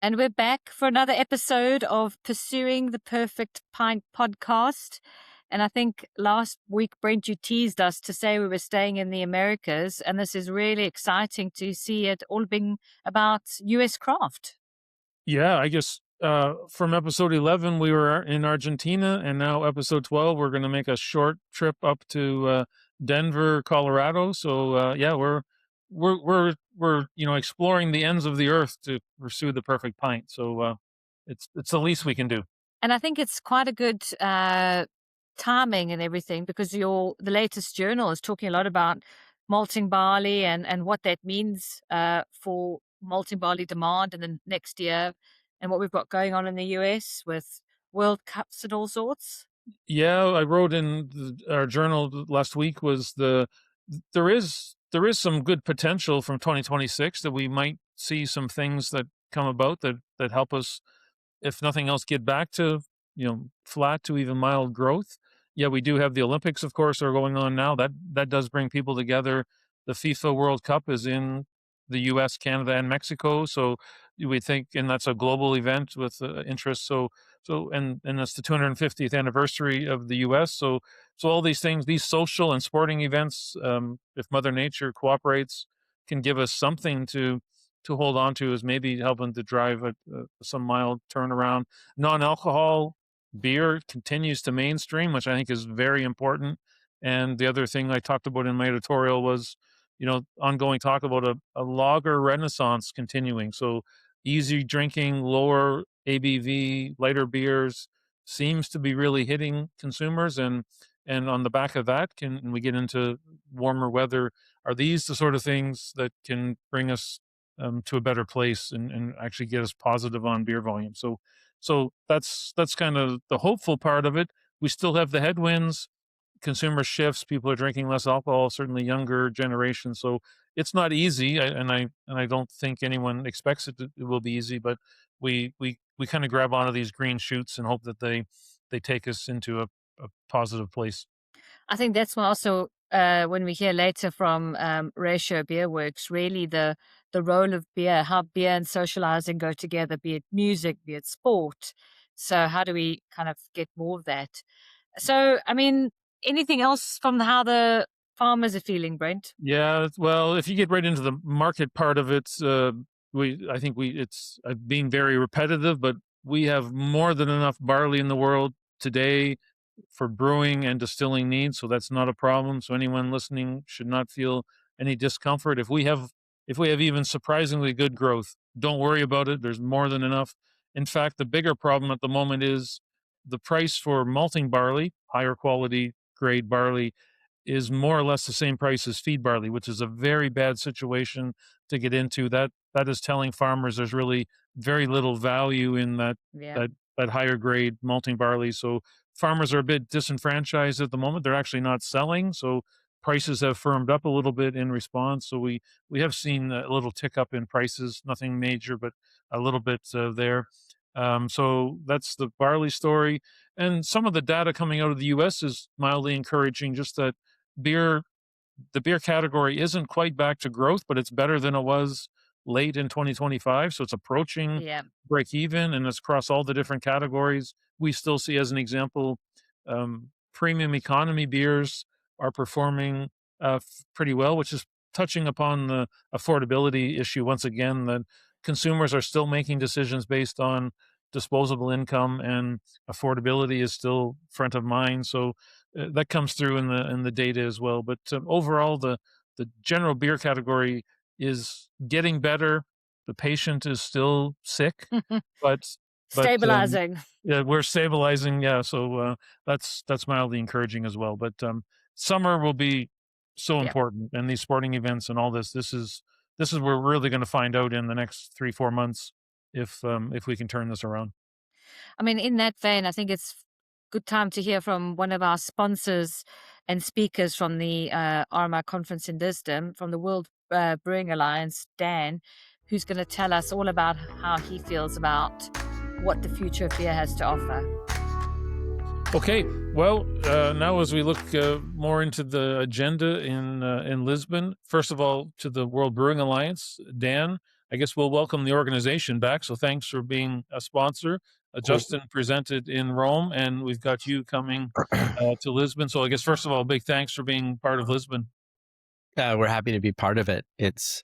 And we're back for another episode of Pursuing the Perfect Pint podcast. And I think last week, Brent, you teased us to say we were staying in the Americas. And this is really exciting to see it all being about US craft. Yeah, I guess from episode 11, we were in Argentina, and now episode 12, we're going to make a short trip up to Denver, Colorado. So yeah, we're exploring the ends of the earth to pursue the perfect pint. So it's the least we can do. And I think it's quite a good timing and everything, because the latest journal is talking a lot about malting barley and what that means for malting barley demand in the next year, and what we've got going on in the US with World Cups and all sorts. Yeah, I wrote in our journal last week there is some good potential from 2026 that we might see some things that come about that help us, if nothing else, get back to flat to even mild growth. Yeah, we do have the Olympics, of course, are going on now. That does bring people together. The FIFA World Cup is in the U.S., Canada, and Mexico, so we think, and that's a global event with interest. And that's the 250th anniversary of the U.S. So all these things, these social and sporting events, if Mother Nature cooperates, can give us something to hold on to, is maybe helping to drive some mild turnaround. Non-alcohol beer continues to mainstream, which I think is very important. And the other thing I talked about in my editorial was, ongoing talk about a lager renaissance continuing. So easy drinking, lower ABV, lighter beers seems to be really hitting consumers. And on the back of that, when we get into warmer weather, are these the sort of things that can bring us to a better place and actually get us positive on beer volume? So that's kind of the hopeful part of it. We still have the headwinds. Consumer shifts, people are drinking less alcohol, certainly younger generations. So it's not easy, and I don't think anyone expects it will be easy. But we kind of grab onto these green shoots and hope that they take us into a positive place. I think that's why also when we hear later from Ratio Beerworks, really the role of beer, how beer and socializing go together, be it music, be it sport. So how do we kind of get more of that? So, I mean, anything else from how the farmers are feeling, Brent? Yeah, well, if you get right into the market part of it, I think it's being very repetitive, but we have more than enough barley in the world today for brewing and distilling needs, so that's not a problem. So anyone listening should not feel any discomfort. If we have even surprisingly good growth, don't worry about it. There's more than enough. In fact, the bigger problem at the moment is the price for malting barley, higher quality grade barley, is more or less the same price as feed barley, which is a very bad situation to get into. That is telling farmers there's really very little value in Yeah. that higher grade malting barley. So farmers are a bit disenfranchised at the moment. They're actually not selling, so prices have firmed up a little bit in response. So we have seen a little tick up in prices, nothing major, but a little bit there. So that's the barley story. And some of the data coming out of the U.S. is mildly encouraging, just that the beer category isn't quite back to growth, but it's better than it was late in 2025. So it's approaching Yeah. break even, and it's across all the different categories. We still see, as an example, premium economy beers are performing pretty well, which is touching upon the affordability issue once again, that consumers are still making decisions based on disposable income, and affordability is still front of mind. So that comes through in the data as well. But overall, the general beer category is getting better. The patient is still sick, but Stabilizing. yeah, we're stabilizing. Yeah, so that's mildly encouraging as well. But summer will be so Yeah. important, and these sporting events and all this. This is where we're really going to find out in the next 3-4 months if we can turn this around. I mean, in that vein, I think it's good time to hear from one of our sponsors and speakers from the RMI conference in Lisbon, from the World Brewing Alliance, Dan, who's going to tell us all about how he feels about what the future of beer has to offer. Okay, well, now as we look more into the agenda in Lisbon, first of all, to the World Brewing Alliance, Dan, I guess we'll welcome the organization back. So thanks for being a sponsor. Justin presented in Rome, and we've got you coming to Lisbon. So I guess first of all, big thanks for being part of Lisbon. We're happy to be part of it. It's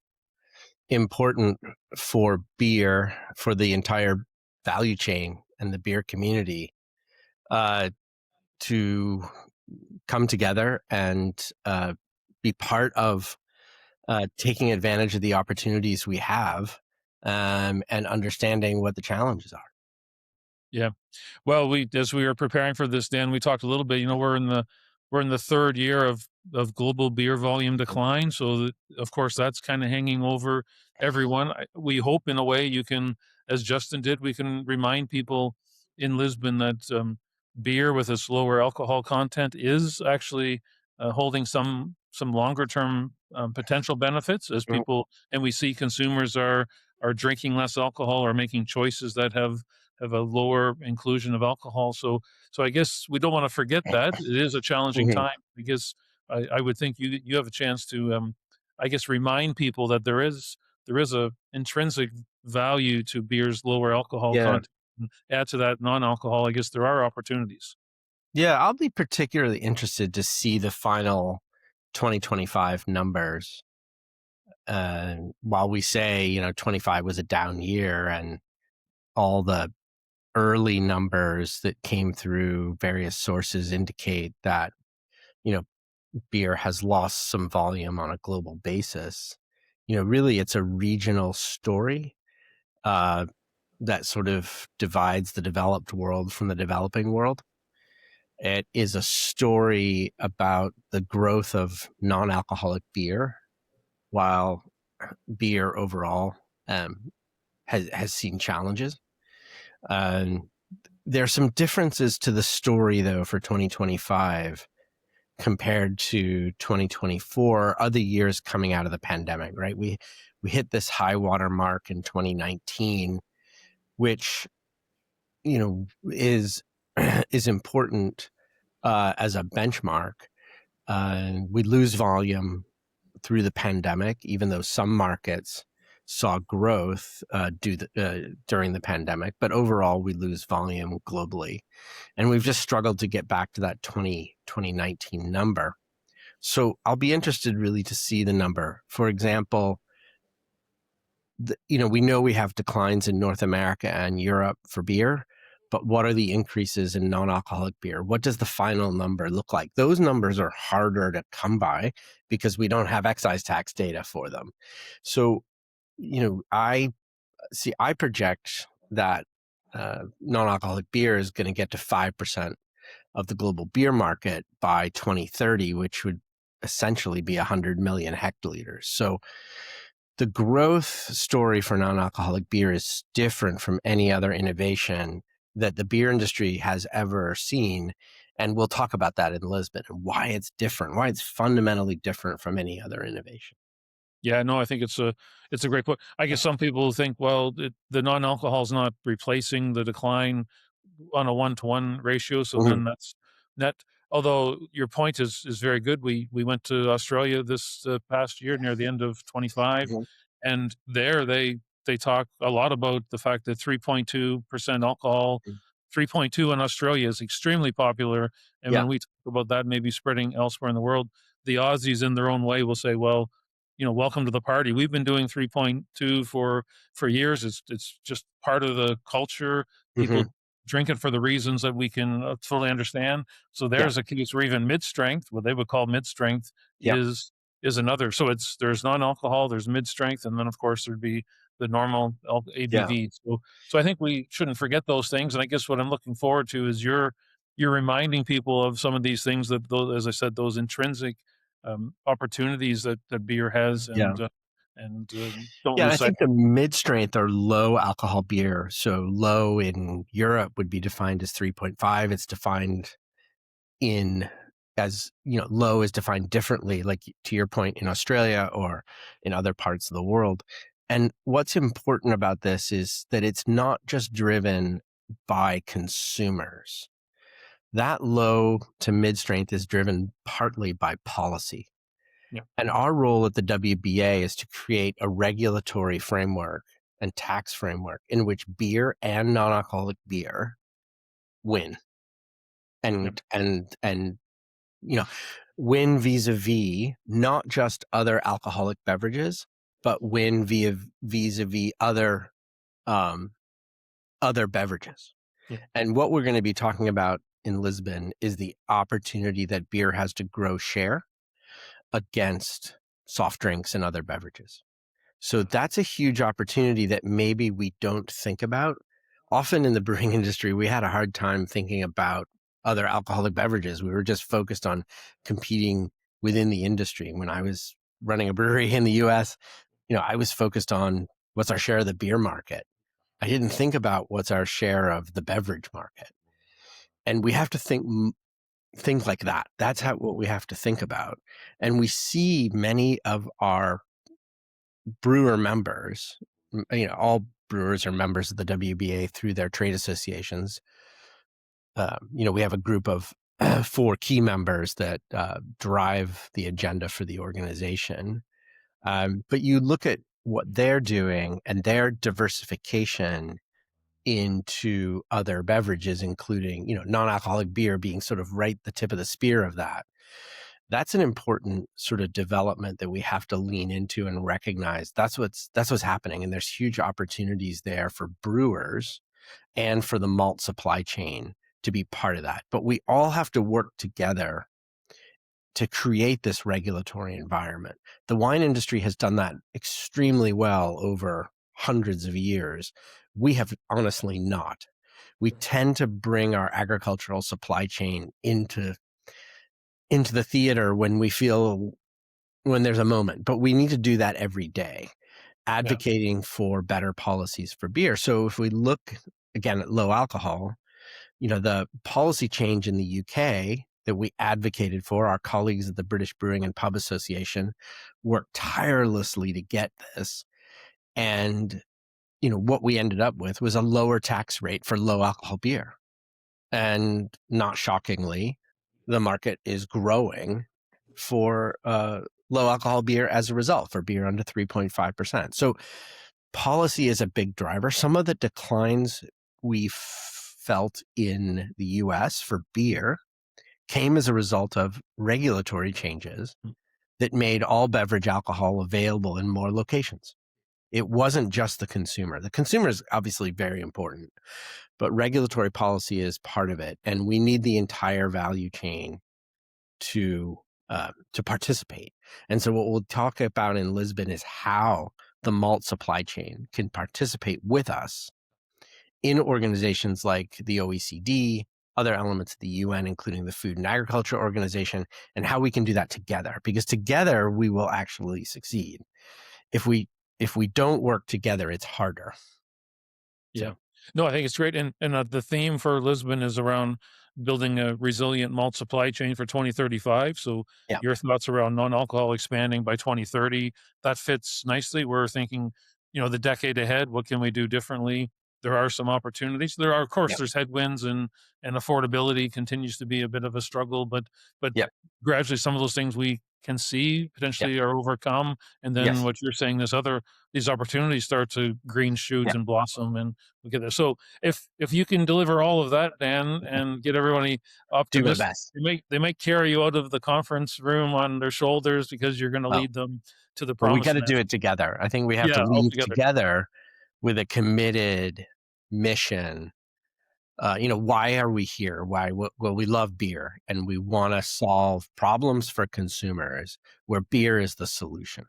important for beer, for the entire value chain and the beer community, to come together and be part of taking advantage of the opportunities we have, and understanding what the challenges are. Yeah. Well, as we were preparing for this, Dan, we talked a little bit. We're in the third year of global beer volume decline. So of course that's kind of hanging over everyone. We hope in a way you can, as Justin did, we can remind people in Lisbon that beer with its lower alcohol content is actually holding some longer term potential benefits as people, and we see consumers are drinking less alcohol or making choices that have a lower inclusion of alcohol. So I guess we don't want to forget that it is a challenging Mm-hmm. time, because I would think you have a chance to I guess remind people that there is a intrinsic value to beer's lower alcohol Yeah. content. Add to that non-alcohol, I guess there are opportunities. Yeah, I'll be particularly interested to see the final 2025 numbers. While we say, 25 was a down year, and all the early numbers that came through various sources indicate that, beer has lost some volume on a global basis. Really it's a regional story that sort of divides the developed world from the developing world. It is a story about the growth of non-alcoholic beer, while beer overall has seen challenges. There are some differences to the story, though, for 2025 compared to 2024, other years coming out of the pandemic, right? We hit this high water mark in 2019, which, is important as a benchmark. We lose volume through the pandemic, even though some markets saw growth during the pandemic, but overall we lose volume globally. And we've just struggled to get back to that 2019 number. So I'll be interested really to see the number. For example, we know we have declines in North America and Europe for beer, but what are the increases in non-alcoholic beer? What does the final number look like? Those numbers are harder to come by because we don't have excise tax data for them. So, I project that non-alcoholic beer is going to get to 5% of the global beer market by 2030, which would essentially be 100 million hectoliters. So the growth story for non-alcoholic beer is different from any other innovation that the beer industry has ever seen. And we'll talk about that in Lisbon and why it's different, why it's fundamentally different from any other innovation. Yeah, no, I think it's a great point. I guess some people think, well, the non-alcohol is not replacing the decline on a 1-to-1 ratio, so then that's net. Although your point is very good. We went to Australia this past year near the end of 25, and there they talk a lot about the fact that 3.2% alcohol, 3.2 in Australia is extremely popular. And when we talk about that maybe spreading elsewhere in the world, the Aussies in their own way will say, well, welcome to the party. We've been doing 3.2 for years. It's just part of the culture. People drink it for the reasons that we can fully understand. So there's a case where even mid-strength, what they would call mid-strength, is another. So there's non-alcohol, there's mid-strength, and then of course there'd be the normal ABV. So I think we shouldn't forget those things. And I guess what I'm looking forward to is you're reminding people of some of these things that, those, as I said, those intrinsic opportunities that beer has, and don't lose I sight. think the mid-strength or low alcohol beer, so low in Europe would be defined as 3.5. It's defined low is defined differently, like to your point, in Australia or in other parts of the world. And what's important about this is that it's not just driven by consumers. That low to mid-strength is driven partly by policy. And our role at the WBA is to create a regulatory framework and tax framework in which beer and non-alcoholic beer win. And win vis-a-vis not just other alcoholic beverages, but win vis-a-vis other beverages. And what we're going to be talking about in Lisbon is the opportunity that beer has to grow share against soft drinks and other beverages. So that's a huge opportunity that maybe we don't think about. Often in the brewing industry, we had a hard time thinking about other alcoholic beverages. We were just focused on competing within the industry. When I was running a brewery in the US, I was focused on what's our share of the beer market. I didn't think about what's our share of the beverage market. And we have to think things like that. That's what we have to think about. And we see many of our brewer members, all brewers are members of the WBA through their trade associations. We have a group of 4 key members that drive the agenda for the organization. But you look at what they're doing and their diversification into other beverages, including, non-alcoholic beer being sort of right the tip of the spear of that. That's an important sort of development that we have to lean into and recognize. That's what's happening. And there's huge opportunities there for brewers and for the malt supply chain to be part of that. But we all have to work together to create this regulatory environment. The wine industry has done that extremely well over hundreds of years. We have honestly not. We tend to bring our agricultural supply chain into the theater when there's a moment, but we need to do that every day, advocating for better policies for beer. So if we look again at low alcohol, the policy change in the UK that we advocated for, our colleagues at the British Brewing and Pub Association worked tirelessly to get this. And, what we ended up with was a lower tax rate for low alcohol beer. And not shockingly, the market is growing for low alcohol beer as a result, for beer under 3.5%. So policy is a big driver. Some of the declines we felt in the US for beer came as a result of regulatory changes that made all beverage alcohol available in more locations. It wasn't just the consumer. The consumer is obviously very important, but regulatory policy is part of it. And we need the entire value chain to participate. And so what we'll talk about in Lisbon is how the malt supply chain can participate with us in organizations like the OECD, other elements of the UN, including the Food and Agriculture Organization, and how we can do that together. Because together we will actually succeed. If we don't work together, it's harder. Yeah. No, I think it's great. And the theme for Lisbon is around building a resilient malt supply chain for 2035. So your thoughts around non-alcohol expanding by 2030, that fits nicely. We're thinking, the decade ahead, what can we do differently? There are some opportunities. There are, of course, there's headwinds and affordability continues to be a bit of a struggle, but gradually some of those things we can see potentially are overcome. And then what you're saying, these opportunities start to green shoots and blossom, and we get there. So if you can deliver all of that, Dan, and get everybody optimistic, they might carry you out of the conference room on their shoulders because you're going to lead them to the promised land. We got to do it together. I think we have to lead together with a committed mission. Why are we here? Well, we love beer and we want to solve problems for consumers where beer is the solution.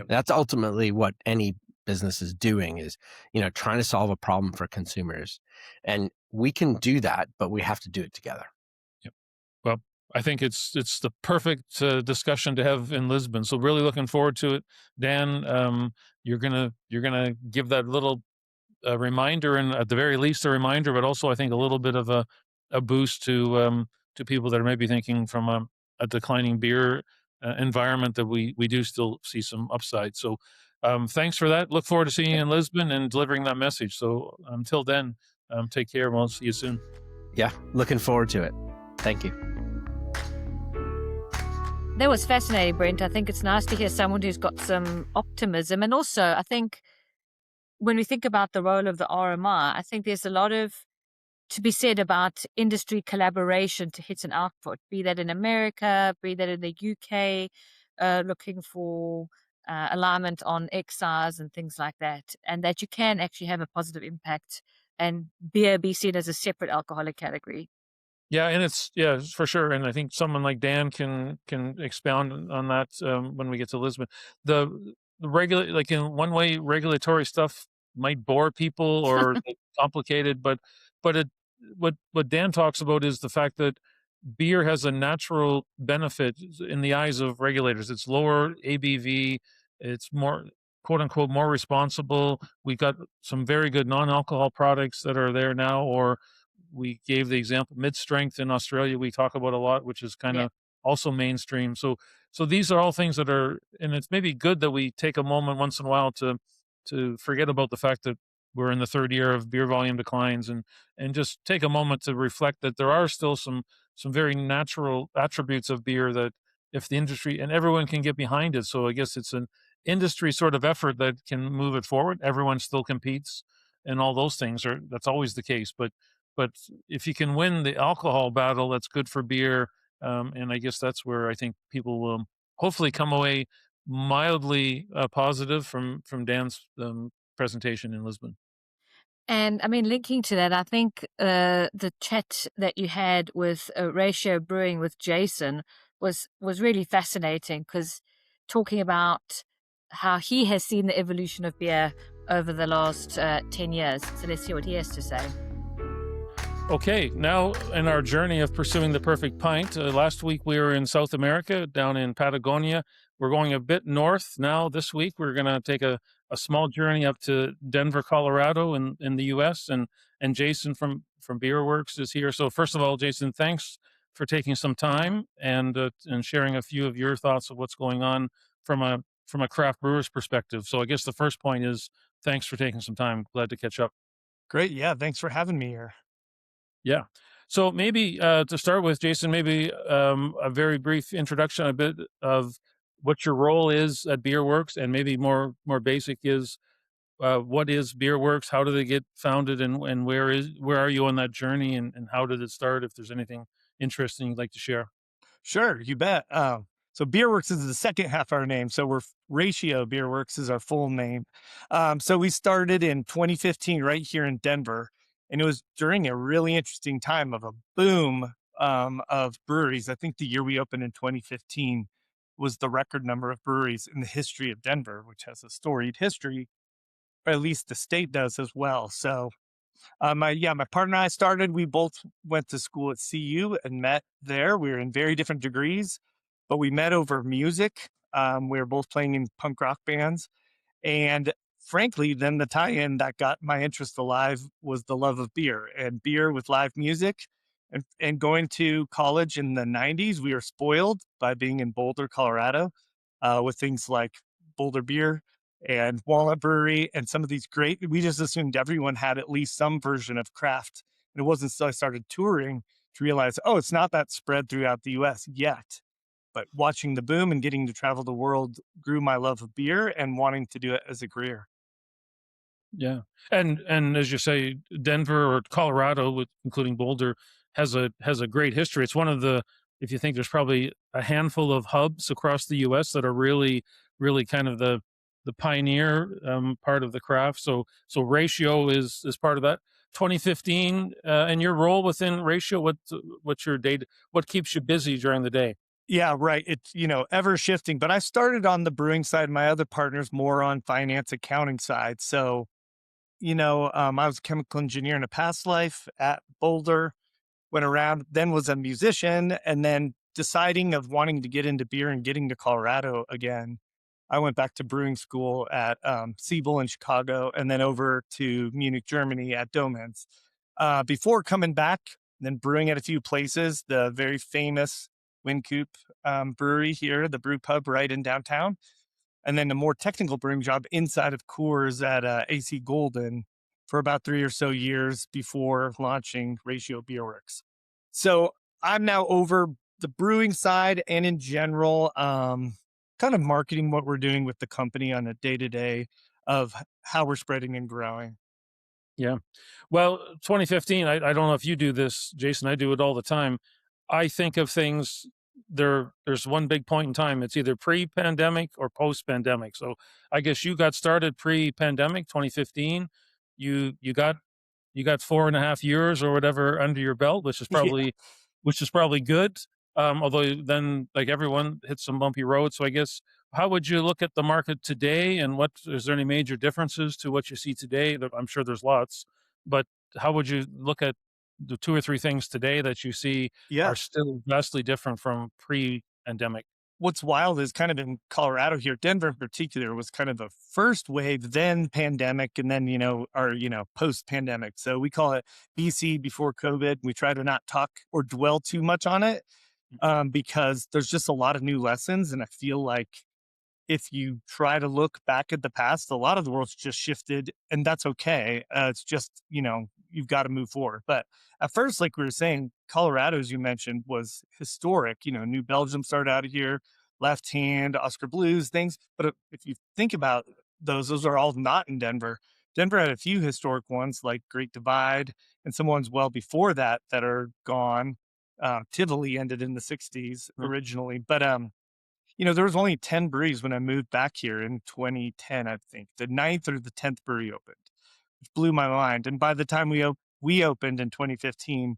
That's ultimately what any business is doing, is, trying to solve a problem for consumers. And we can do that, but we have to do it together. Well, I think it's the perfect discussion to have in Lisbon. So really looking forward to it. Dan, you're gonna give that little reminder, and at the very least a reminder, but also I think a little bit of a boost to people that are maybe thinking from a declining beer environment that we do still see some upside. So thanks for that. Look forward to seeing you in Lisbon and delivering that message. So until then, take care. We'll see you soon. Yeah, looking forward to it. Thank you. That was fascinating, Brent. I think it's nice to hear someone who's got some optimism. And also, I think when we think about the role of the RMI, I think there's a lot of to be said about industry collaboration to hit an output, be that in America, be that in the UK, looking for alignment on excise and things like that, and that you can actually have a positive impact and beer be seen as a separate alcoholic category. Yeah, and yeah, for sure. And I think someone like Dan can expound on that when we get to Lisbon. The like in one way, regulatory stuff might bore people or it's complicated, but what Dan talks about is the fact that beer has a natural benefit in the eyes of regulators. It's lower ABV. It's more quote unquote more responsible. We've got some very good non-alcohol products that are there now, or we gave the example mid-strength in Australia we talk about a lot, which is kind Yeah. of also mainstream. So these are all things that are, and it's maybe good that we take a moment once in a while to forget about the fact that we're in the third year of beer volume declines and just take a moment to reflect that there are still some very natural attributes of beer that if the industry and everyone can get behind it. So I guess it's an industry sort of effort that can move it forward. Everyone still competes and all those things are that's always the case. But if you can win the alcohol battle, that's good for beer. And I guess that's where I think people will hopefully come away mildly positive from Dan's presentation in Lisbon. And I mean, linking to that, I think the chat that you had with Ratio Brewing with Jason was really fascinating because talking about how he has seen the evolution of beer over the last 10 years. So let's hear what he has to say. Okay, now in our journey of pursuing the perfect pint, last week we were in South America, down in Patagonia. We're going a bit north now. This week we're going to take a small journey up to Denver, Colorado, in the U.S. And Jason from Beerworks is here. So first of all, Jason, thanks for taking some time and sharing a few of your thoughts of what's going on from a craft brewer's perspective. So I guess the first point is thanks for taking some time. Glad to catch up. Great. Yeah. Thanks for having me here. Yeah. So maybe to start with, Jason, maybe a very brief introduction, a bit of what your role is at Beerworks, and maybe more basic is what is Beerworks? How did it get founded, and where are you on that journey, and how did it start? If there's anything interesting you'd like to share. Sure. You bet. So Beerworks is the second half of our name. So we're Ratio Beerworks is our full name. So we started in 2015 right here in Denver. And it was during a really interesting time of a boom of breweries. I think the year we opened in 2015 was the record number of breweries in the history of Denver, which has a storied history, or at least the state does as well. So my partner and I started. We both went to school at CU and met there. We were in very different degrees, but we met over music. We were both playing in punk rock bands, and frankly, then the tie-in that got my interest alive was the love of beer and beer with live music. And going to college in the 90s, we were spoiled by being in Boulder, Colorado, with things like Boulder Beer and Walnut Brewery and some of these great, we just assumed everyone had at least some version of craft. And it wasn't until I started touring to realize, oh, it's not that spread throughout the US yet. But watching the boom and getting to travel the world grew my love of beer and wanting to do it as a career. Yeah, and as you say, Denver or Colorado, with including Boulder, has a great history. It's one of the if you think there's probably a handful of hubs across the U.S. that are really kind of the pioneer part of the craft. So Ratio is part of that. 2015, and your role within Ratio. What's your day? What keeps you busy during the day? Yeah, right. It's, ever shifting, but I started on the brewing side. My other partner's more on finance accounting side. So, I was a chemical engineer in a past life at Boulder, went around, then was a musician, and then deciding of wanting to get into beer and getting to Colorado again. I went back to brewing school at Siebel in Chicago and then over to Munich, Germany at Domenz. Before coming back, then brewing at a few places, the very famous Wynkoop brewery here, the brew pub right in downtown, and then a more technical brewing job inside of Coors at AC Golden for about 3 or so years before launching Ratio Beerworks. So I'm now over the brewing side and in general, kind of marketing what we're doing with the company on a day to day of how we're spreading and growing. Yeah. Well, 2015, I don't know if you do this, Jason, I do it all the time. I think of things there's one big point in time. It's either pre-pandemic or post-pandemic. So I guess you got started pre-pandemic, 2015. You got 4.5 years or whatever under your belt, Yeah. which is probably good. Although then, like everyone, hit some bumpy roads. So I guess, how would you look at the market today, and what is there any major differences to what you see today? I'm sure there's lots, but how would you look at the two or three things today that you see Yeah. are still vastly different from pre-pandemic? What's wild is kind of in Colorado here, Denver in particular was kind of the first wave, then pandemic, and then, post pandemic. So we call it BC, before COVID. We try to not talk or dwell too much on it, because there's just a lot of new lessons. And I feel like if you try to look back at the past, a lot of the world's just shifted, and that's okay. It's just, you've got to move forward. But at first, like we were saying, Colorado, as you mentioned, was historic. New Belgium started out of here, Left Hand, Oscar Blues, things. But if you think about those are all not in Denver. Denver had a few historic ones like Great Divide, and some ones well before that that are gone. Tivoli ended in the 60s Mm. originally. But there was only 10 breweries when I moved back here in 2010, I think. The ninth or the 10th brewery opened, which blew my mind. And by the time we opened in 2015,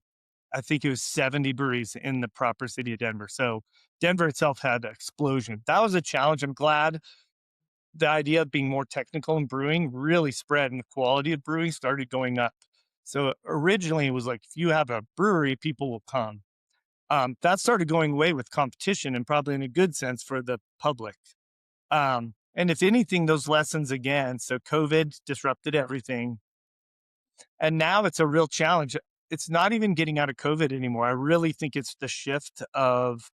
I think it was 70 breweries in the proper city of Denver. So Denver itself had an explosion. That was a challenge. I'm glad the idea of being more technical in brewing really spread, and the quality of brewing started going up. So originally it was like, if you have a brewery, people will come. That started going away with competition, and probably in a good sense for the public. And if anything, those lessons again, so COVID disrupted everything. And now it's a real challenge. It's not even getting out of COVID anymore. I really think it's the shift of,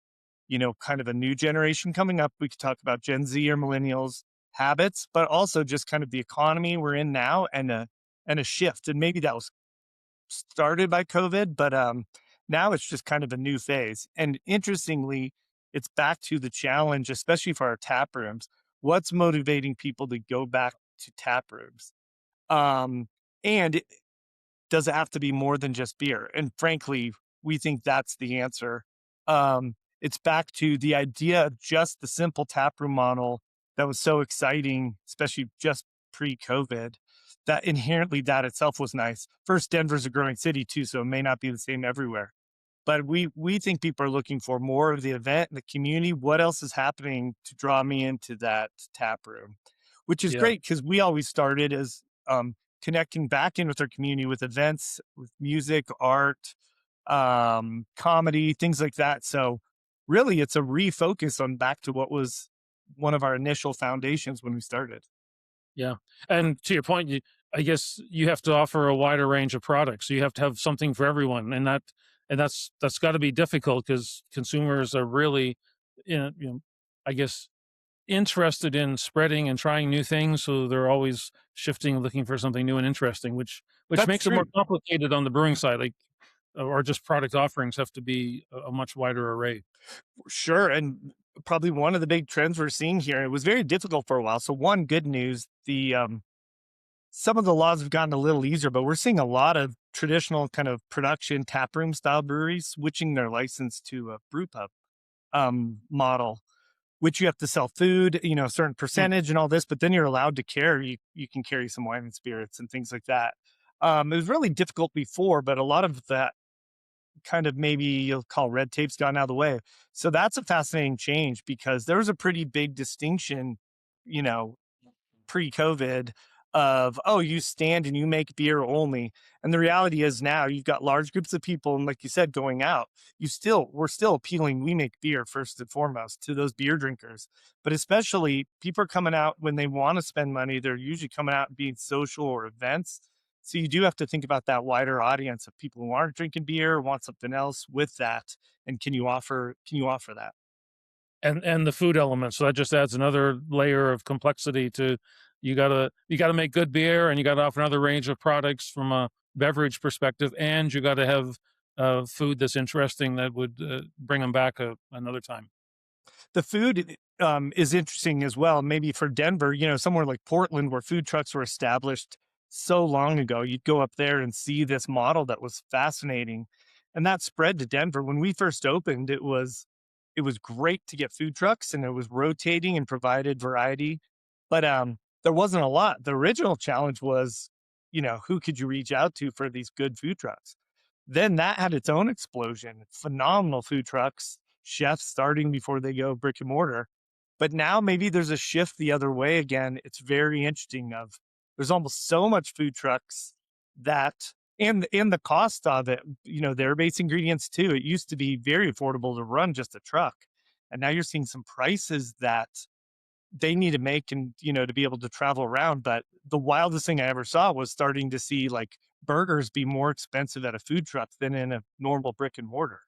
kind of a new generation coming up. We could talk about Gen Z or millennials habits, but also just kind of the economy we're in now, and a shift. And maybe that was started by COVID, but now it's just kind of a new phase. And interestingly, it's back to the challenge, especially for our tap rooms. What's motivating people to go back to tap rooms? And does it have to be more than just beer? And frankly, we think that's the answer. It's back to the idea of just the simple taproom model that was so exciting, especially just pre-COVID. That inherently, that itself was nice. First, Denver's a growing city too, so it may not be the same everywhere. But we think people are looking for more of the event and the community. What else is happening to draw me into that tap room? Which is Yeah. great, because we always started as connecting back in with our community with events, with music, art, comedy, things like that. So really, it's a refocus on back to what was one of our initial foundations when we started. Yeah. And to your point, I guess you have to offer a wider range of products. So you have to have something for everyone. And that's got to be difficult, because consumers are really, I guess, interested in spreading and trying new things. So they're always shifting, looking for something new and interesting, which That's makes it more true. complicated on the brewing side. Like, or just product offerings have to be a much wider array. Sure. And probably one of the big trends we're seeing here, it was very difficult for a while. So one good news, the some of the laws have gotten a little easier, but we're seeing a lot of traditional kind of production taproom style breweries switching their license to a brew pub model, which you have to sell food, a certain Mm. percentage and all this, but then you're allowed to carry, you can carry some wine and spirits and things like that. It was really difficult before, but a lot of that kind of, maybe you'll call, red tape's gone out of the way. So that's a fascinating change, because there was a pretty big distinction, you know, pre-COVID of, oh, you stand and you make beer only. And the reality is now you've got large groups of people, and like you said, going out, we're still appealing. We make beer first and foremost to those beer drinkers, but especially people are coming out when they want to spend money. They're usually coming out and being social or events. So you do have to think about that wider audience of people who aren't drinking beer, want something else with that. And can you offer that? And the food element. So that just adds another layer of complexity to, you gotta make good beer, and you gotta offer another range of products from a beverage perspective, and you gotta have food that's interesting that would bring them back another time? The food is interesting as well. Maybe for Denver, somewhere like Portland, where food trucks were established so long ago, you'd go up there and see this model that was fascinating, and that spread to Denver. When we first opened, it was great to get food trucks, and it was rotating and provided variety, but there wasn't a lot. The original challenge was, who could you reach out to for these good food trucks? Then that had its own explosion. Phenomenal food trucks, chefs starting before they go brick and mortar. But now maybe there's a shift the other way again. It's very interesting of there's almost so much food trucks that and the cost of it, their base ingredients too. It used to be very affordable to run just a truck. And now you're seeing some prices that they need to make and to be able to travel around. But the wildest thing I ever saw was starting to see like burgers be more expensive at a food truck than in a normal brick and mortar.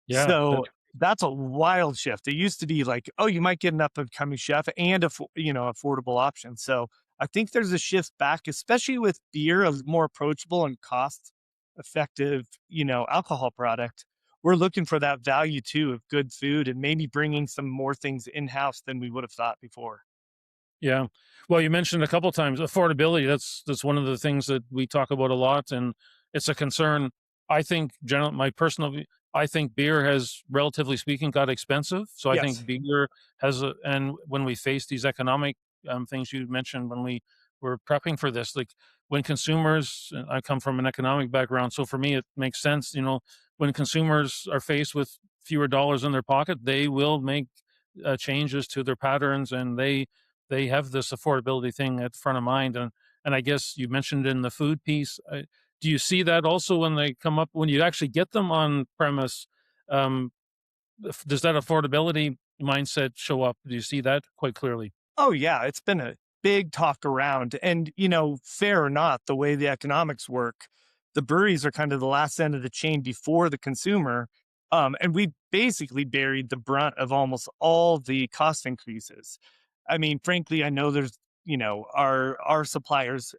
Yeah, So that's a wild shift. It used to be like, oh, you might get an up and coming chef and affordable option. So I think there's a shift back, especially with beer, a more approachable and cost effective, alcohol product. We're looking for that value too of good food and maybe bringing some more things in house than we would have thought before. yeah. Well, you mentioned a couple times affordability. That's one of the things that we talk about a lot, and it's a concern. I think, my personal view, I think beer has, relatively speaking, got expensive. So I Yes. think beer and when we face these economic things you mentioned when we were prepping for this, like when consumers, I come from an economic background, so for me it makes sense. When consumers are faced with fewer dollars in their pocket, they will make changes to their patterns, and they have this affordability thing at front of mind. And I guess you mentioned in the food piece, do you see that also when they come up, when you actually get them on premise? Um, does that affordability mindset show up? Do you see that quite clearly? Oh, yeah, it's been a big talk around. And, fair or not, the way the economics work, the breweries are kind of the last end of the chain before the consumer. And we basically buried the brunt of almost all the cost increases. I mean, frankly, I know there's, our suppliers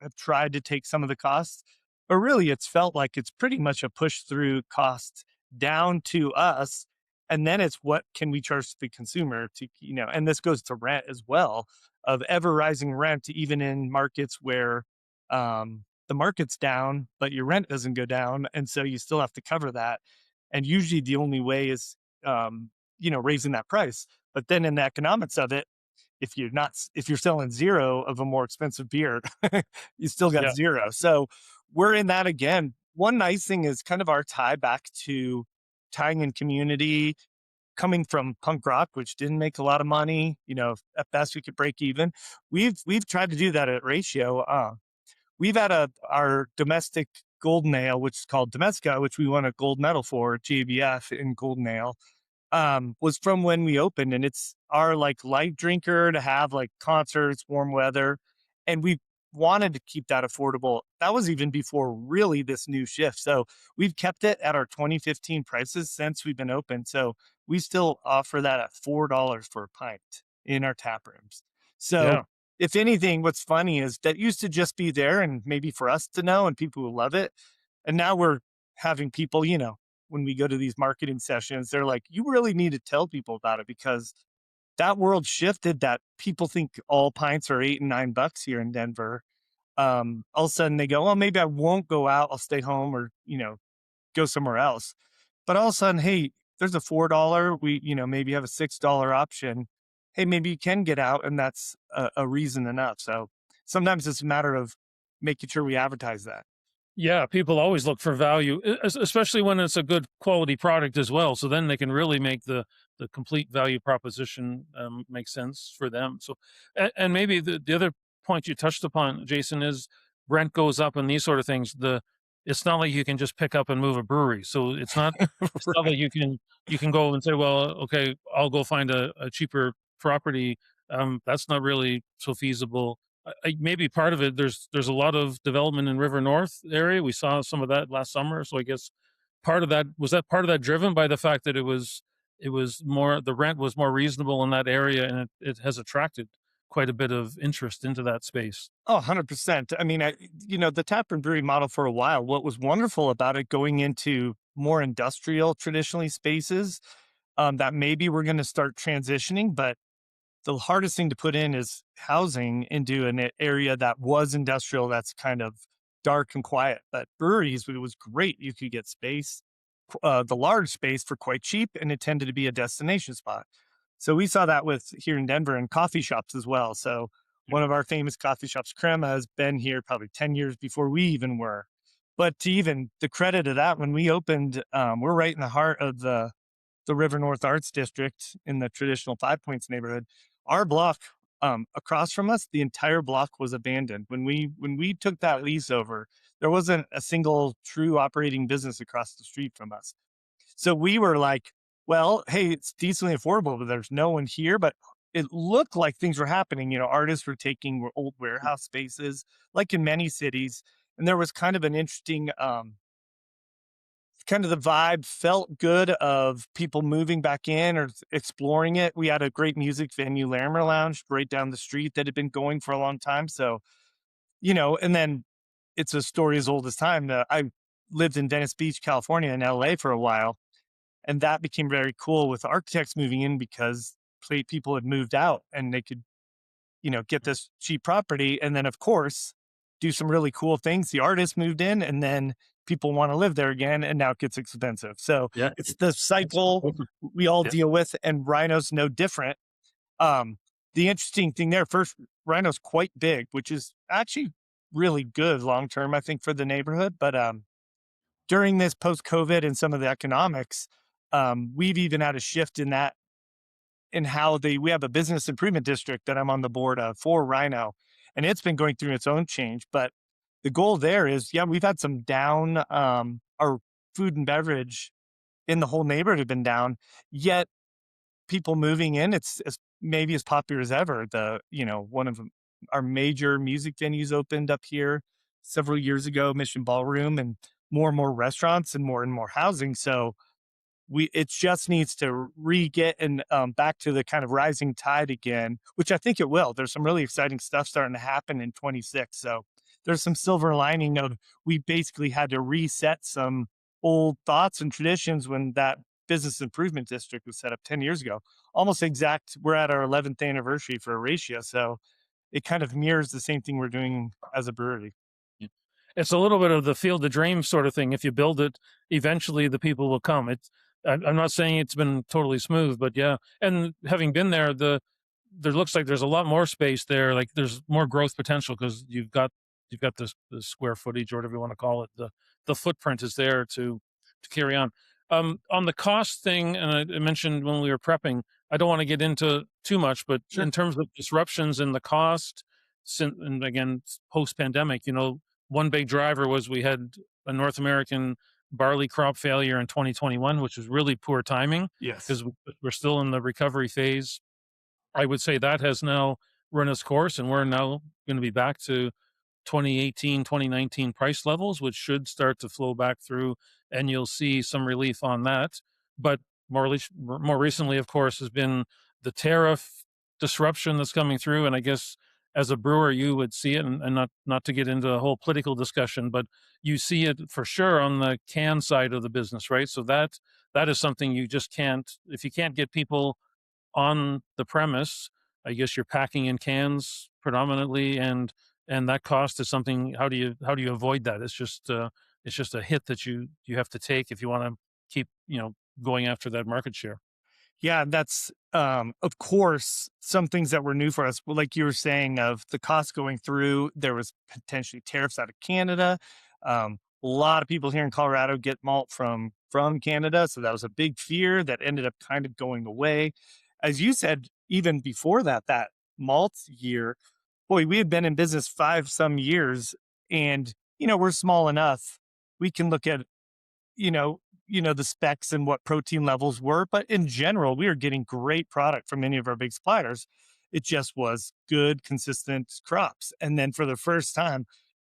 have tried to take some of the costs, but really it's felt like it's pretty much a push through cost down to us. And then it's what can we charge the consumer to, and this goes to rent as well, of ever rising rent, even in markets where the market's down, but your rent doesn't go down. And so you still have to cover that. And usually the only way is, raising that price. But then in the economics of it, if you're selling zero of a more expensive beer, you still got Yeah, zero. So we're in that again. One nice thing is kind of our tie back to tying in community, coming from punk rock, which didn't make a lot of money. At best we could break even. We've tried to do that at Ratio. We've had our domestic golden ale, which is called Domestica, which we won a gold medal for GABF in golden ale, was from when we opened, and it's our like light drinker to have like concerts, warm weather, and we wanted to keep that affordable. That was even before really this new shift. So we've kept it at our 2015 prices since we've been open. So we still offer that at $4 for a pint in our tap rooms. So yeah, if anything, what's funny is that used to just be there and maybe for us to know and people who love it. And now we're having people, when we go to these marketing sessions, they're like, you really need to tell people about it because that world shifted that people think all pints are $8 and $9 here in Denver. All of a sudden they go, well, maybe I won't go out. I'll stay home or, go somewhere else. But all of a sudden, hey, there's a $4. We, maybe have a $6 option. Hey, maybe you can get out. And that's a reason enough. So sometimes it's a matter of making sure we advertise that. yeah. People always look for value, especially when it's a good quality product as well. So then they can really make the complete value proposition make sense for them. So, and maybe the other point you touched upon, Jason, is rent goes up and these sort of things. It's not like you can just pick up and move a brewery. So it's not like you can go and say, well, okay, I'll go find a cheaper property. That's not really so feasible. Maybe part of it, there's a lot of development in River North area. We saw some of that last summer. So I guess part of that driven by the fact that it was more, the rent was more reasonable in that area, and it has attracted quite a bit of interest into that space. Oh, 100%. I mean, the tap and brewery model for a while, what was wonderful about it going into more industrial, traditionally spaces, that maybe we're going to start transitioning, but the hardest thing to put in is housing into an area that was industrial, that's kind of dark and quiet. But breweries, it was great. You could get space, the large space for quite cheap, and it tended to be a destination spot. So we saw that with here in Denver and coffee shops as well. So one of our famous coffee shops, Crema, has been here probably 10 years before we even were. But to even the credit of that, when we opened, we're right in the heart of the River North Arts District in the traditional Five Points neighborhood. Our block across from us, the entire block was abandoned. When we took that lease over, there wasn't a single true operating business across the street from us. So we were like, well, hey, it's decently affordable, but there's no one here. But it looked like things were happening. Artists were taking old warehouse spaces, like in many cities. And there was kind of an interesting kind of the vibe felt good of people moving back in or exploring it. We had a great music venue, Larimer Lounge, right down the street that had been going for a long time. So, and then it's a story as old as time. I lived in Venice Beach, California, in LA for a while. And that became very cool with architects moving in because people had moved out and they could, get this cheap property. And then, of course, do some really cool things. The artists moved in and then people want to live there again, and now it gets expensive. So Yeah, it's the cycle we all deal with, and RiNo's no different. The interesting thing there, first, RiNo's quite big, which is actually really good long-term, I think, for the neighborhood. But during this post-COVID and some of the economics, we've even had a shift in that, in how we have a business improvement district that I'm on the board of for RiNo, and it's been going through its own change. But the goal there is, we've had some down, our food and beverage in the whole neighborhood have been down, yet people moving in, it's maybe as popular as ever. One of our major music venues opened up here several years ago, Mission Ballroom, and more restaurants and more housing. So it just needs to get and back to the kind of rising tide again, which I think it will. There's some really exciting stuff starting to happen in 26. So there's some silver lining of, we basically had to reset some old thoughts and traditions when that business improvement district was set up 10 years ago. Almost exact. We're at our 11th anniversary for Ratio. So it kind of mirrors the same thing we're doing as a brewery. It's a little bit of the field of dreams sort of thing. If you build it, eventually the people will come. I'm not saying it's been totally smooth, but yeah. And having been there, there looks like there's a lot more space there. Like there's more growth potential because you've got the square footage or whatever you want to call it. The footprint is there to carry on. On the cost thing, and I mentioned when we were prepping, I don't want to get into too much, but Sure. In terms of disruptions in the cost, and again, post-pandemic, one big driver was we had a North American barley crop failure in 2021, which was really poor timing. Yes. Because we're still in the recovery phase. I would say that has now run its course, and we're now going to be back to 2018, 2019 price levels, which should start to flow back through, and you'll see some relief on that. But more recently, of course, has been the tariff disruption that's coming through. And I guess as a brewer, you would see it, and not to get into a whole political discussion, but you see it for sure on the can side of the business, right? So that is something you just can't, if you can't get people on the premise, I guess you're packing in cans predominantly, and that cost is something. How do you avoid that? It's just a hit that you have to take if you want to keep going after that market share. Yeah, that's of course some things that were new for us. Well, like you were saying, of the cost going through, there was potentially tariffs out of Canada. A lot of people here in Colorado get malt from Canada, so that was a big fear that ended up kind of going away. As you said, even before that malt year, boy, we had been in business 5 some years, and we're small enough. We can look at the specs and what protein levels were, but in general, we were getting great product from many of our big suppliers. It just was good, consistent crops. And then for the first time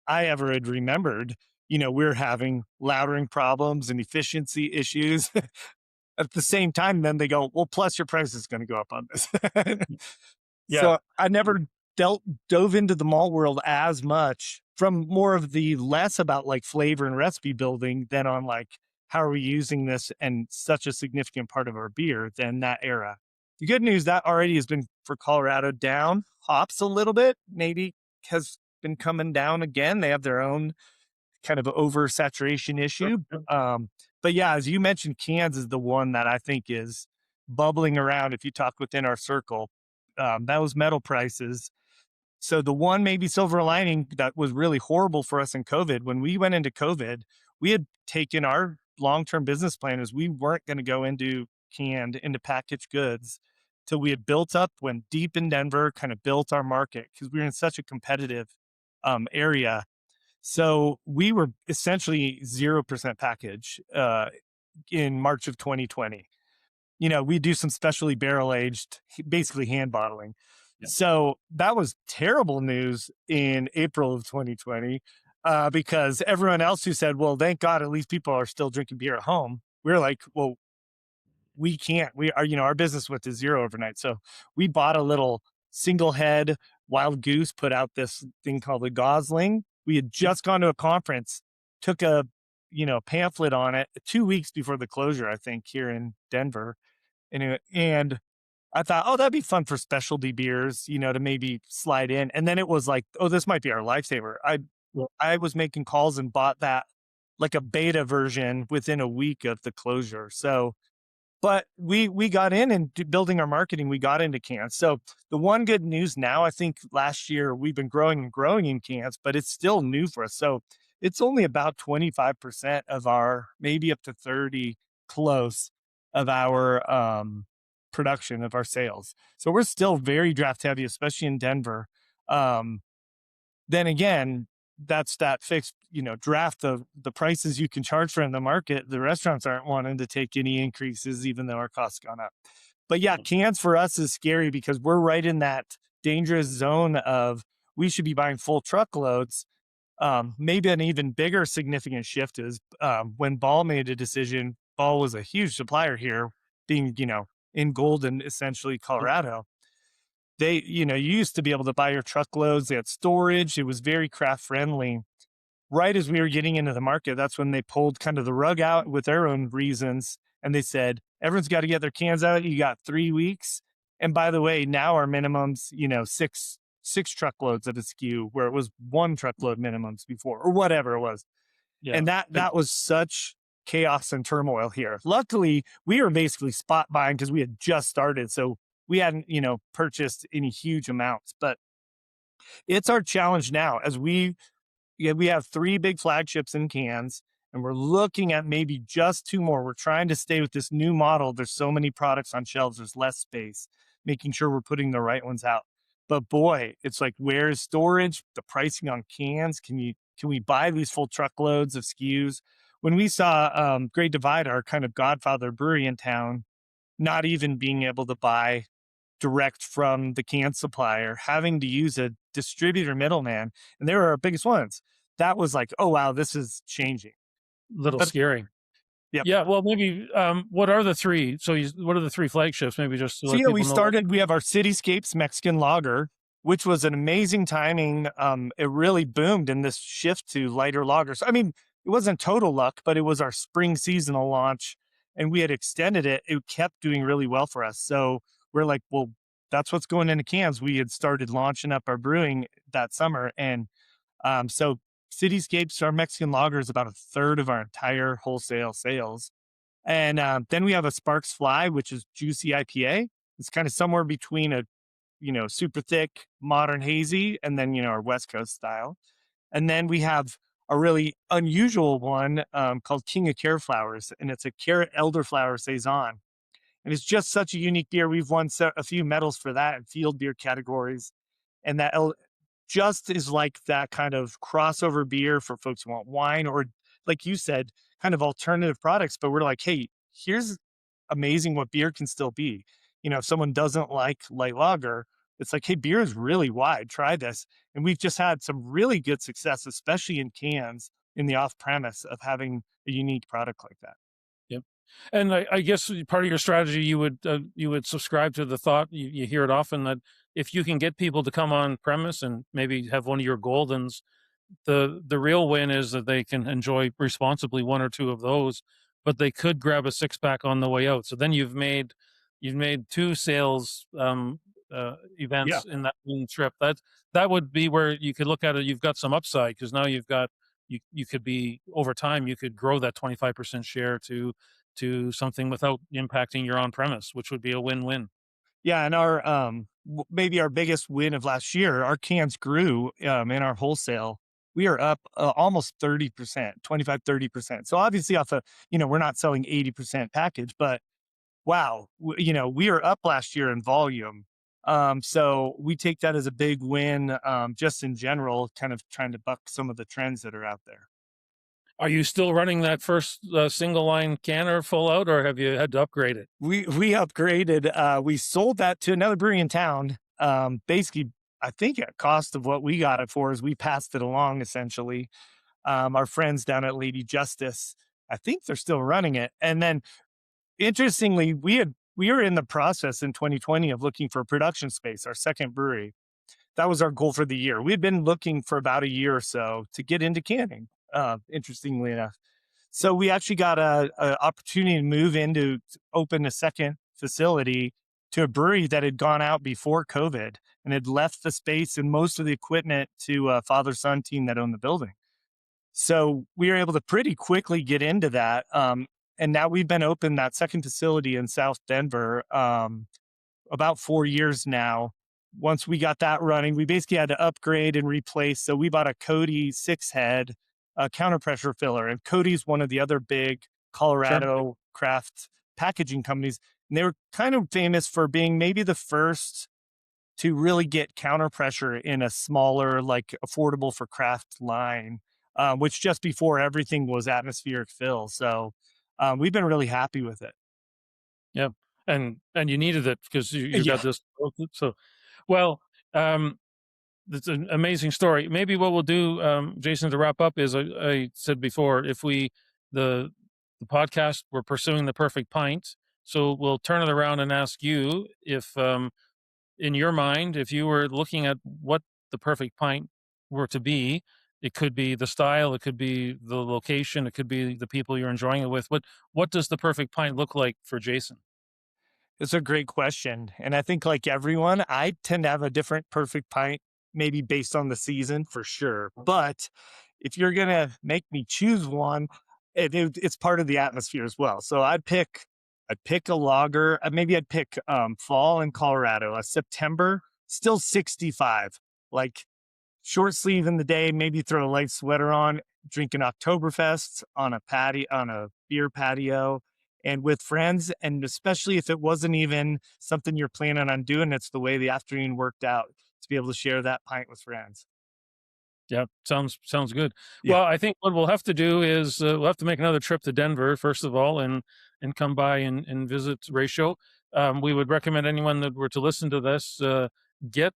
I ever had remembered, we're having lautering problems and efficiency issues. At the same time, then they go, well, plus your price is going to go up on this. Yeah. So I never dove into the malt world as much, from more of the less about like flavor and recipe building than on like, how are we using this and such a significant part of our beer than that era. The good news, that already has been for Colorado down. Hops a little bit, maybe has been coming down again. They have their own kind of oversaturation issue. But yeah, as you mentioned, cans is the one that I think is bubbling around. If you talk within our circle, that was metal prices. So the one maybe silver lining that was really horrible for us in COVID, when we went into COVID, we had taken our long-term business plan as we weren't going to go into canned, into packaged goods till we had built up, went deep in Denver, kind of built our market because we were in such a competitive area. So we were essentially 0% package in March of 2020. We do some specially barrel aged, basically hand bottling. Yeah. So that was terrible news in April of 2020 because everyone else who said, well, thank God, at least people are still drinking beer at home. We're like, well, we can't. We are, our business went to zero overnight. So we bought a little single head. Wild Goose put out this thing called the Gosling. We had just gone to a conference, took a pamphlet on it 2 weeks before the closure, I think, here in Denver. And I thought, oh, that'd be fun for specialty beers, to maybe slide in. And then it was like, oh, this might be our lifesaver. I was making calls and bought that like a beta version within a week of the closure. So, but we got in and building our marketing, we got into cans. So the one good news now, I think last year we've been growing and growing in cans, but it's still new for us. So it's only about 25% of our, maybe up to 30 close of our production of our sales. So we're still very draft heavy, especially in Denver. Then again, that's that fixed, draft the prices you can charge for in the market. The restaurants aren't wanting to take any increases, even though our costs gone up. But yeah, cans for us is scary because we're right in that dangerous zone of we should be buying full truckloads. Maybe an even bigger significant shift is when Ball made a decision. Ball was a huge supplier here, being, in Golden, essentially Colorado. They, you used to be able to buy your truckloads. They had storage. It was very craft friendly. Right as we were getting into the market, that's when they pulled kind of the rug out with their own reasons. And they said, everyone's got to get their cans out. You got 3 weeks. And by the way, now our minimums, six truckloads of a SKU, where it was 1 truckload minimums before, or whatever it was. Yeah. And that was such chaos and turmoil here. Luckily, we were basically spot buying because we had just started. So we hadn't, purchased any huge amounts, but it's our challenge now as we have 3 big flagships in cans, and we're looking at maybe just 2 more. We're trying to stay with this new model. There's so many products on shelves. There's less space, making sure we're putting the right ones out. But boy, it's like, where's storage? The pricing on cans? Can we buy these full truckloads of SKUs? When we saw Great Divide, our kind of godfather brewery in town, not even being able to buy direct from the can supplier, having to use a distributor middleman, and they were our biggest ones. That was like, oh wow, this is changing. Little scary. Yep. Yeah. Well, maybe what are the 3? So what are the 3 flagships? Maybe just to let people know. We have our Cityscapes Mexican Lager, which was an amazing timing. It really boomed in this shift to lighter lagers. I mean, it wasn't total luck, but it was our spring seasonal launch, and we had extended it. It kept doing really well for us. So we're like, well, that's what's going into cans. We had started launching up our brewing that summer. And so Cityscapes, our Mexican lager, is about 1/3 of our entire wholesale sales. And then we have a Sparks Fly, which is juicy IPA. It's kind of somewhere between a, super thick, modern hazy, and then, our West Coast style. And then we have a really unusual one called King of Care Flowers, and it's a carrot elderflower saison. And it's just such a unique beer. We've won a few medals for that in field beer categories. And that just is like that kind of crossover beer for folks who want wine, or like you said, kind of alternative products. But we're like, hey, here's amazing what beer can still be. If someone doesn't like light lager, it's like, hey, beer is really wide. Try this. And we've just had some really good success, especially in cans, in the off premise of having a unique product like that. Yep. And I guess part of your strategy, you would subscribe to the thought, you hear it often, that if you can get people to come on premise and maybe have one of your Goldens, the real win is that they can enjoy responsibly one or two of those, but they could grab a six pack on the way out. So then you've made two sales Yeah. events in that one trip. That would be where you could look at it. You've got some upside because now you could be, over time you could grow that 25% share to something without impacting your on premise, which would be a win-win. Yeah, and our maybe our biggest win of last year, our cans grew in our wholesale. We are up almost 30%, 25, 30%. So obviously off of, we're not selling 80% package, but wow, we are up last year in volume. So we take that as a big win, just in general, kind of trying to buck some of the trends that are out there. Are you still running that first single line canner full out, or have you had to upgrade it? We upgraded. We sold that to another brewery in town. Basically, I think at cost of what we got it for, is we passed it along essentially. Our friends down at Lady Justice, I think they're still running it. And then interestingly, we were in the process in 2020 of looking for a production space, our second brewery. That was our goal for the year. We'd been looking for about a year or so to get into canning, interestingly enough. So we actually got a opportunity to move into open a second facility to a brewery that had gone out before COVID and had left the space and most of the equipment to a father-son team that owned the building. So we were able to pretty quickly get into that. And now we've been open, that second facility in South Denver, about 4 years now. Once we got that running, we basically had to upgrade and replace. So we bought a Cody 6-head counter pressure filler. And Cody's one of the other big Sure. Colorado craft packaging companies. And they were kind of famous for being maybe the first to really get counter pressure in a smaller, like affordable for craft line, which just before everything was atmospheric fill. So we've been really happy with it. Yeah, and you needed it because you Yeah. got this. So, well, it's an amazing story. Maybe what we'll do, Jason, to wrap up is, I said before, if the podcast, we're pursuing the perfect pint, so we'll turn it around and ask you if, in your mind, if you were looking at what the perfect pint were to be, it could be the style, it could be the location, it could be the people you're enjoying it with. What does the perfect pint look like for Jason? It's a great question. And I think, like everyone, I tend to have a different perfect pint, maybe based on the season for sure. But if you're going to make me choose one, it's part of the atmosphere as well. So I'd pick a lager. Maybe I'd pick fall in Colorado, a September, still 65, like short sleeve in the day, maybe throw a light sweater on, drink an Oktoberfest on a on a beer patio and with friends. And especially if it wasn't even something you're planning on doing, it's the way the afternoon worked out to be able to share that pint with friends. Yeah, sounds good. Yeah. Well, I think what we'll have to do is, we'll have to make another trip to Denver first of all, and come by and visit Ratio. We would recommend anyone that were to listen to this, get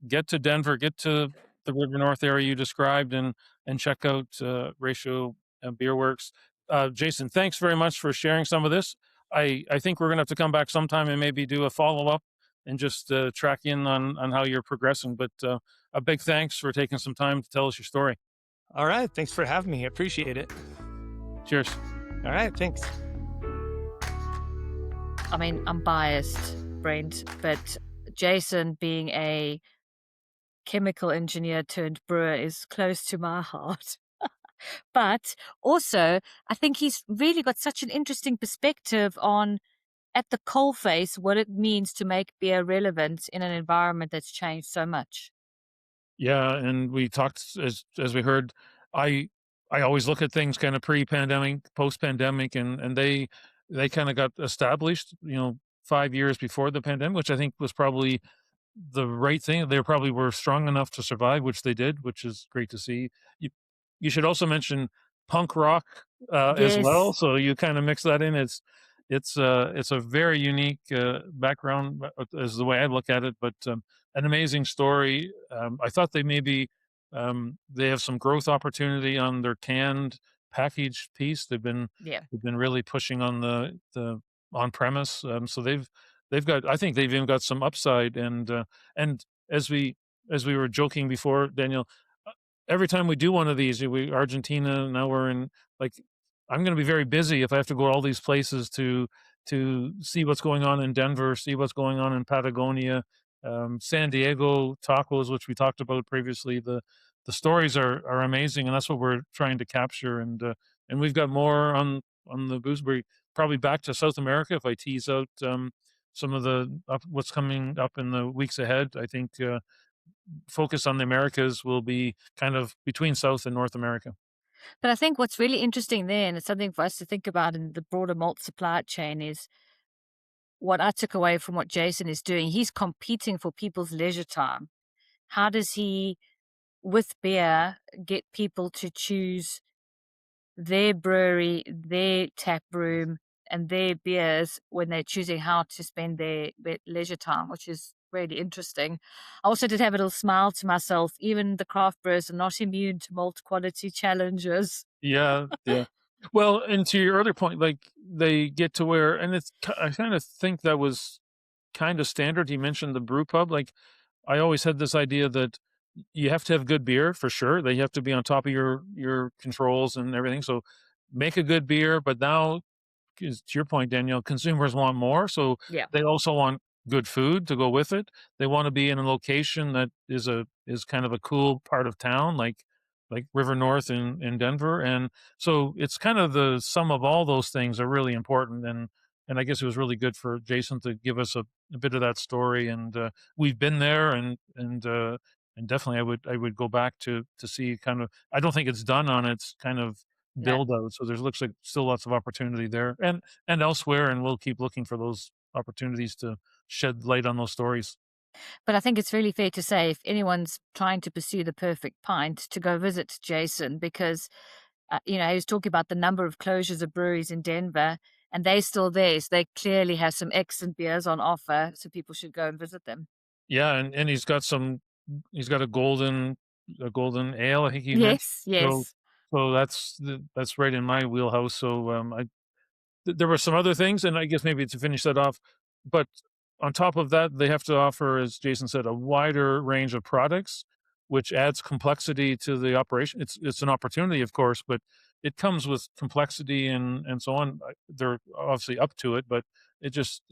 get to Denver, get to the River North area you described, and check out Ratio Beerworks. Jason, thanks very much for sharing some of this. I think we're gonna have to come back sometime and maybe do a follow up and just track in on how you're progressing. But a big thanks for taking some time to tell us your story. All right. Thanks for having me. I appreciate it. Cheers. All right. Thanks. I mean, I'm biased, Brent, but Jason, being a chemical engineer turned brewer, is close to my heart. But also, I think he's really got such an interesting perspective on, at the coalface, what it means to make beer relevant in an environment that's changed so much. Yeah, and we talked, as we heard. I I always look at things kind of pre-pandemic, post-pandemic, and they kind of got established, 5 years before the pandemic, which I think was probably the right thing. They probably were strong enough to survive, which they did, which is great to see. You, you should also mention punk rock as well. Yes. So you kind of mix that in. It's a very unique background, is the way I look at it, but an amazing story. I thought they maybe they have some growth opportunity on their canned packaged piece. They've been really pushing on the on premise. So they've got, I think they've even got some upside. And as we were joking before, Daniel, every time we do one of these, we Argentina, now we're in, like, I'm going to be very busy if I have to go to all these places to see what's going on in Denver, see what's going on in Patagonia, San Diego tacos, which we talked about previously. The stories are amazing, and that's what we're trying to capture. And we've got more on the booth. We're probably back to South America if I tease out some of the what's coming up in the weeks ahead. I think focus on the Americas will be kind of between South and North America. But I think what's really interesting there, and it's something for us to think about in the broader malt supply chain, is what I took away from what Jason is doing. He's competing for people's leisure time. How does he, with beer, get people to choose their brewery, their tap room, and their beers when they're choosing how to spend their leisure time, which is really interesting. I also did have a little smile to myself. Even the craft brewers are not immune to malt quality challenges. Yeah. Well, and to your other point, like, they get to where, and I kind of think that was kind of standard. He mentioned the brew pub. Like, I always had this idea that you have to have good beer for sure. They have to be on top of your controls and everything. So make a good beer, but now, to your point, Danielle, consumers want more. So they also want good food to go with it. They want to be in a location that is kind of a cool part of town, like River North in Denver. And so it's kind of the sum of all those things are really important. And I guess it was really good for Jason to give us a bit of that story. And we've been there, and definitely I would go back to see kind of, I don't think it's done on its kind of build out. So there looks like still lots of opportunity there and elsewhere. And we'll keep looking for those opportunities to shed light on those stories. But I think it's really fair to say, if anyone's trying to pursue the perfect pint, to go visit Jason, because, he was talking about the number of closures of breweries in Denver, and they're still there. So they clearly have some excellent beers on offer. So people should go and visit them. Yeah. And he's got a golden ale, I think he mentioned. Yes. So that's right in my wheelhouse. So there were some other things, and I guess maybe to finish that off, but on top of that, they have to offer, as Jason said, a wider range of products, which adds complexity to the operation. It's an opportunity, of course, but it comes with complexity and so on. They're obviously up to it, but it just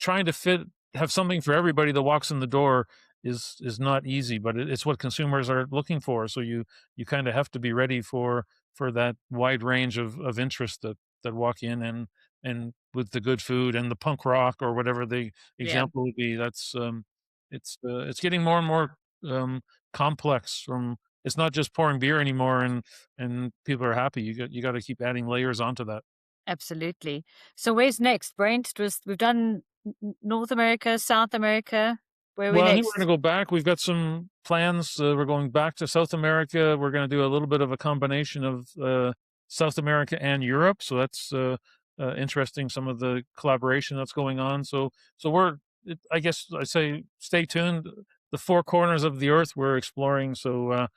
trying to have something for everybody that walks in the door is not easy, but it's what consumers are looking for. So you kind of have to be ready for that wide range of interest that walk in, and with the good food and the punk rock or whatever the example would be. That's it's getting more and more complex. It's not just pouring beer anymore, and people are happy. You got to keep adding layers onto that. Absolutely. So where's next, Brent? We've done North America, South America. Where are we Well, I think next? we're going to go back. We've got some plans. We're going back to South America. We're going to do a little bit of a combination of South America and Europe. So that's interesting. Some of the collaboration that's going on. So I guess I say stay tuned. The four corners of the earth we're exploring. So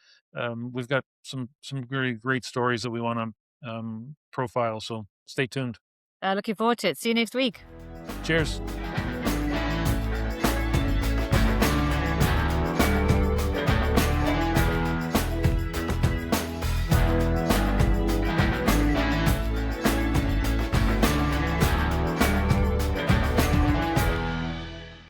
we've got some really great stories that we want to profile. So stay tuned. Looking forward to it. See you next week. Cheers.